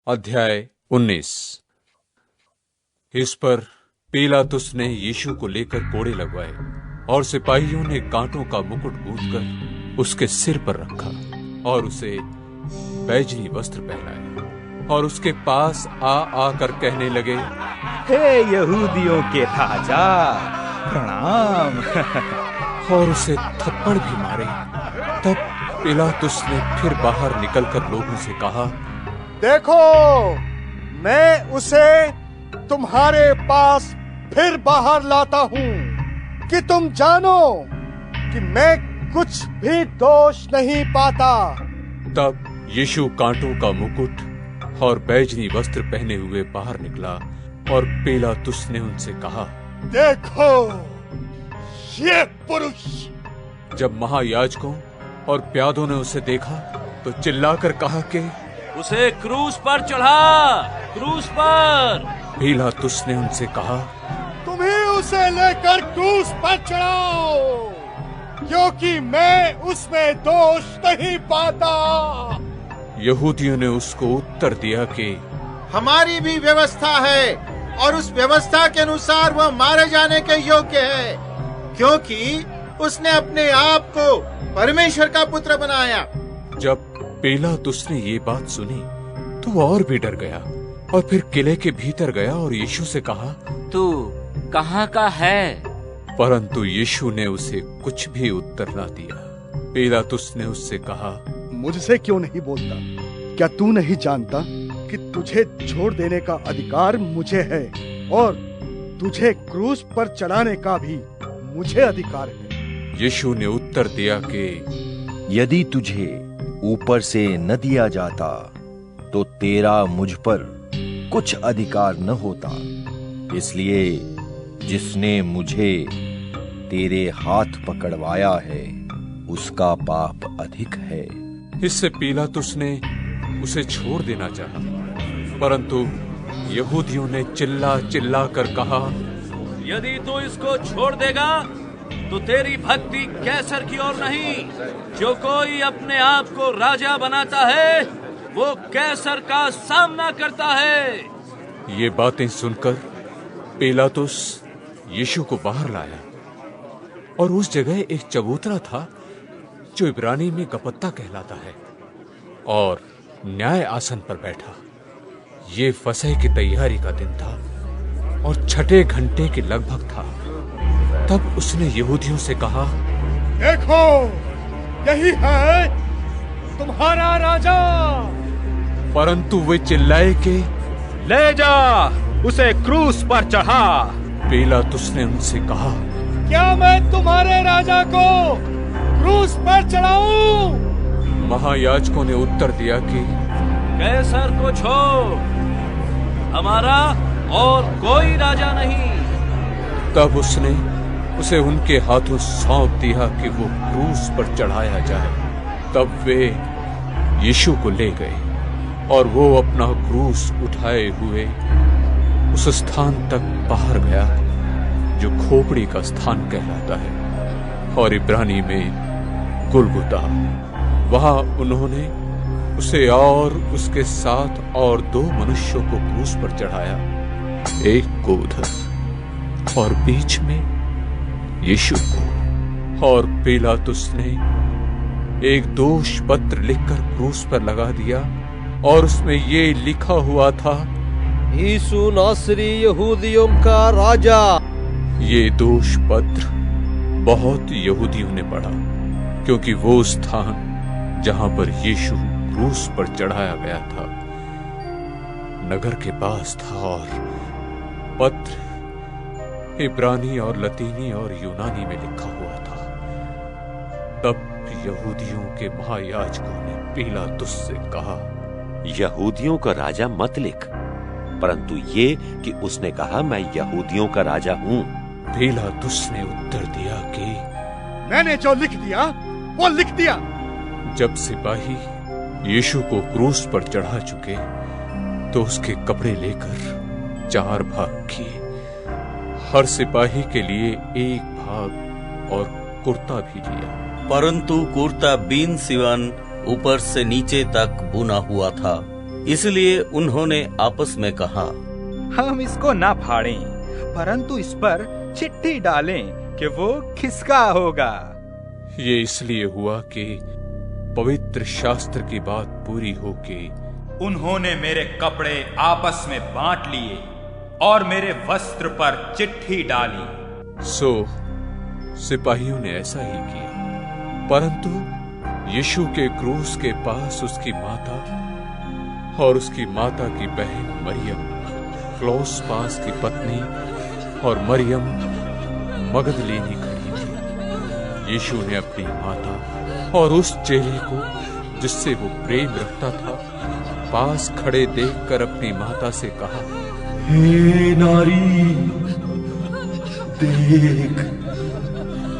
अध्याय 19। इस पर पीलातुस ने यीशु को लेकर कोड़े लगवाए और सिपाहियों ने कांटों का मुकुट गूंथकर उसके सिर पर रखा और उसे बैजनी वस्त्र पहनाया और उसके पास आकर कहने लगे, हे यहूदियों के राजा, प्रणाम। और उसे थप्पड़ भी मारे। तब पीलातुस ने फिर बाहर निकलकर लोगों से कहा, देखो, मैं उसे तुम्हारे पास फिर बाहर लाता हूं कि तुम जानो कि मैं कुछ भी दोष नहीं पाता। तब यीशु कांटों का मुकुट और बैजनी वस्त्र पहने हुए बाहर निकला और पीलातुस ने उनसे कहा, देखो, ये पुरुष। जब महायाजकों और प्यादों ने उसे देखा तो चिल्लाकर कहा कि उसे क्रूस पर चढ़ा, क्रूस पर। पीलातुस ने उनसे कहा, तुम्हें उसे लेकर क्रूस पर चढ़ाओ, क्योंकि मैं उसमें दोष नहीं पाता। यहूदियों ने उसको उत्तर दिया कि हमारी भी व्यवस्था है और उस व्यवस्था के अनुसार वह मारे जाने के योग्य है, क्योंकि उसने अपने आप को परमेश्वर का पुत्र बनाया। जब पीलातुस ने ये बात सुनी तो वो और भी डर गया और फिर किले के भीतर गया और यीशु से कहा, तू कहाँ का है? परंतु यीशु ने उसे कुछ भी उत्तर न दिया। पीलातुस ने उससे कहा, मुझसे क्यों नहीं बोलता? क्या तू नहीं जानता कि तुझे छोड़ देने का अधिकार मुझे है और तुझे क्रूस पर चढ़ाने का भी मुझे अधिकार है? यीशु ने उत्तर दिया कि यदि तुझे ऊपर से न दिया जाता तो तेरा मुझ पर कुछ अधिकार न होता। इसलिए जिसने मुझे तेरे हाथ पकड़वाया है उसका पाप अधिक है। इससे पीलातुस ने उसे छोड़ देना चाहा, परंतु यहूदियों ने चिल्ला चिल्ला कर कहा, यदि तू इसको छोड़ देगा तो तेरी भक्ति कैसर की ओर नहीं। जो कोई अपने आप को राजा बनाता है वो कैसर का सामना करता है। ये बातें सुनकर पीलातुस यीशु को बाहर लाया और उस जगह एक चबूतरा था जो इब्रानी में गपत्ता कहलाता है, और न्याय आसन पर बैठा। ये फसह की तैयारी का दिन था और 6 घंटे के लगभग था। तब उसने यहूदियों से कहा, देखो, यही है तुम्हारा राजा। परंतु वे चिल्लाए कि ले जा, उसे क्रूस पर चढ़ा। पीलातुस ने उनसे कहा, क्या मैं तुम्हारे राजा को क्रूस पर चढ़ाऊं? महायाजकों ने उत्तर दिया कि कैसर को छोड़, हमारा और कोई राजा नहीं। तब उसने उसे उनके हाथों सौंप दिया कि वो क्रूस पर चढ़ाया जाए। तब वे यीशु को ले गए और वो अपना क्रूस उठाए हुए उस स्थान तक बाहर गया जो खोपड़ी का स्थान कहलाता है और इब्रानी में गुलगुता। वहां उन्होंने उसे और उसके साथ और 2 मनुष्यों को क्रूस पर चढ़ाया, एक को उधर और बीच में यीशु को। और पीलातुस ने एक दोष पत्र लिखकर क्रूस पर लगा दिया और उसमें ये लिखा हुआ था, यीशु नासरी यहूदियों का राजा। ये दोष पत्र बहुत यहूदियों ने पढ़ा, क्योंकि वो स्थान जहां पर यीशु क्रूस पर चढ़ाया गया था नगर के पास था, और पत्र इब्रानी और लतीनी और यूनानी में लिखा हुआ था। तब यहूदियों के महायाजकों ने पीलातुस से कहा, यहूदियों का राजा मत लिख, परंतु ये कि उसने कहा मैं यहूदियों का राजा हूँ। पीलातुस ने उत्तर दिया कि मैंने जो लिख दिया वो लिख दिया। जब सिपाही यीशु को क्रूस पर चढ़ा चुके तो उसके कपड़े लेकर 4 भाग किए, हर सिपाही के लिए 1 भाग और कुर्ता भी लिया। परंतु कुर्ता बीन सिवन ऊपर से नीचे तक बुना हुआ था। इसलिए उन्होंने आपस में कहा, हम इसको ना फाड़ें, परंतु इस पर चिट्ठी डालें कि वो किसका होगा। ये इसलिए हुआ कि पवित्र शास्त्र की बात पूरी हो के उन्होंने मेरे कपड़े आपस में बांट लिए और मेरे वस्त्र पर चिट्ठी डाली। सो सिपाहियों ने ऐसा ही किया, परंतु यीशु के क्रूस के पास उसकी माता और उसकी माता की बहन मरियम, क्लोसपास की पत्नी और मरियम मगदलेनी खड़ी थी। यीशु ने अपनी माता और उस चेले को जिससे वो प्रेम रखता था पास खड़े देखकर अपनी माता से कहा, हे नारी, देख,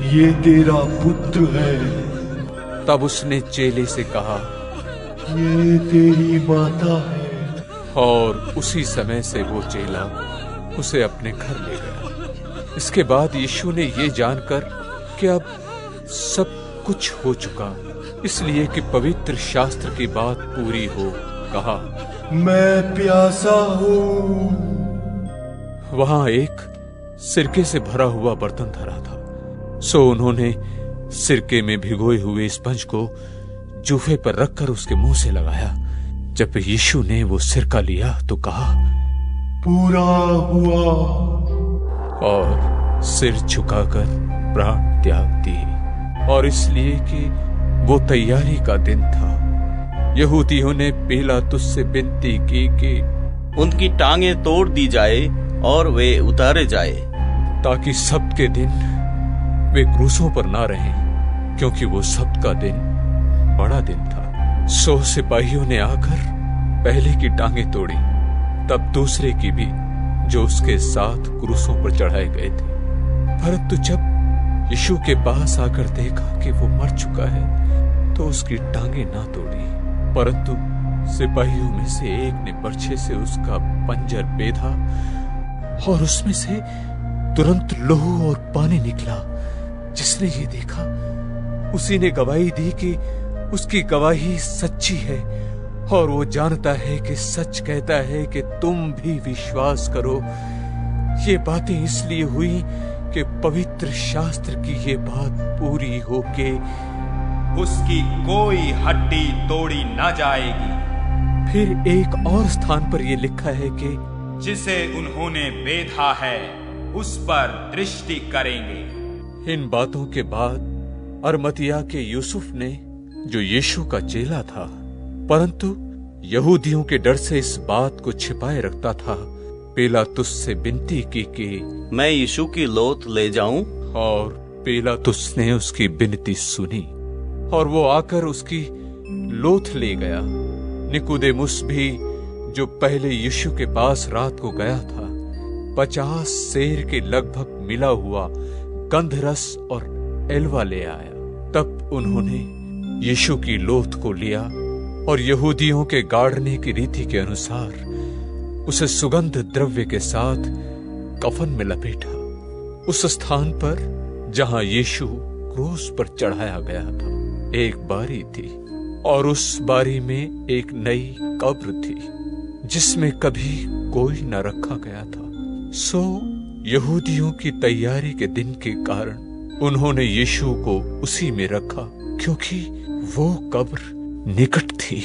ये तेरा पुत्र है। तब उसने चेले से कहा, ये तेरी माता है। और उसी समय से वो चेला उसे अपने घर ले गया। इसके बाद यीशु ने ये जानकर कि अब सब कुछ हो चुका, इसलिए कि पवित्र शास्त्र की बात पूरी हो, कहा, मैं प्यासा हूँ। वहां एक सिरके से भरा हुआ बर्तन धरा था। सो उन्होंने सिरके में भिगोए हुए स्पंज को जूफे पर रखकर उसके मुंह से लगाया। जब यीशु ने वो सिरका लिया तो कहा, पूरा हुआ, और सिर झुकाकर प्राण त्याग दिए। और इसलिए कि वो तैयारी का दिन था, यहूदियों ने पिलातुस से विनती की कि उनकी टांगें तोड़ दी जाए और वे उतारे जाए, ताकि सब्त के दिन वे क्रूसों पर ना रहें, क्योंकि वो सब्त का दिन बड़ा दिन था। सो सिपाहियों ने आकर पहले की टांगें तोड़ी, तब दूसरे की भी, जो उसके साथ क्रूसों पर चढ़ाए गए थे। परंतु जब यीशु के पास आकर देखा कि वो मर चुका है, तो उसकी टांगें ना तोड़ी, परंतु सिपाहियों में से एक ने बर्छे से उसका पंजर बेधा और उसमें से तुरंत लहू और पानी निकला। जिसने ये देखा उसी ने गवाही दी कि उसकी गवाही सच्ची है, और वो जानता है कि सच कहता है कि तुम भी विश्वास करो। ये बातें इसलिए हुई कि पवित्र शास्त्र की ये बात पूरी हो के उसकी कोई हड्डी तोड़ी न जाएगी। फिर एक और स्थान पर यह लिखा है कि जिसे उन्होंने बेधा है उस पर दृष्टि करेंगे। इन बातों के बाद अरमतिया के यूसुफ ने, जो यीशु का चेला था परंतु यहूदियों के डर से इस बात को छिपाए रखता था, पिलातुस से विनती की कि मैं यीशु की लोथ ले जाऊं। और पिलातुस ने उसकी विनती सुनी और वो आकर उसकी लोथ ले गया। निकुदेमुस भी, जो पहले यीशु के पास रात को गया था, 50 सेर के लगभग मिला हुआ गंधरस और एलवा ले आया। तब उन्होंने यीशु की लोथ को लिया और यहूदियों के गाड़ने की रीति के अनुसार उसे सुगंध द्रव्य के साथ कफन में लपेटा, उस स्थान पर जहां यीशु क्रूस पर चढ़ाया गया था। एक बारी थी और उस बारी में एक नई कब्र थी जिसमें कभी कोई न रखा गया था। सो यहूदियों की तैयारी के दिन के कारण उन्होंने यीशु को उसी में रखा, क्योंकि वो कब्र निकट थी।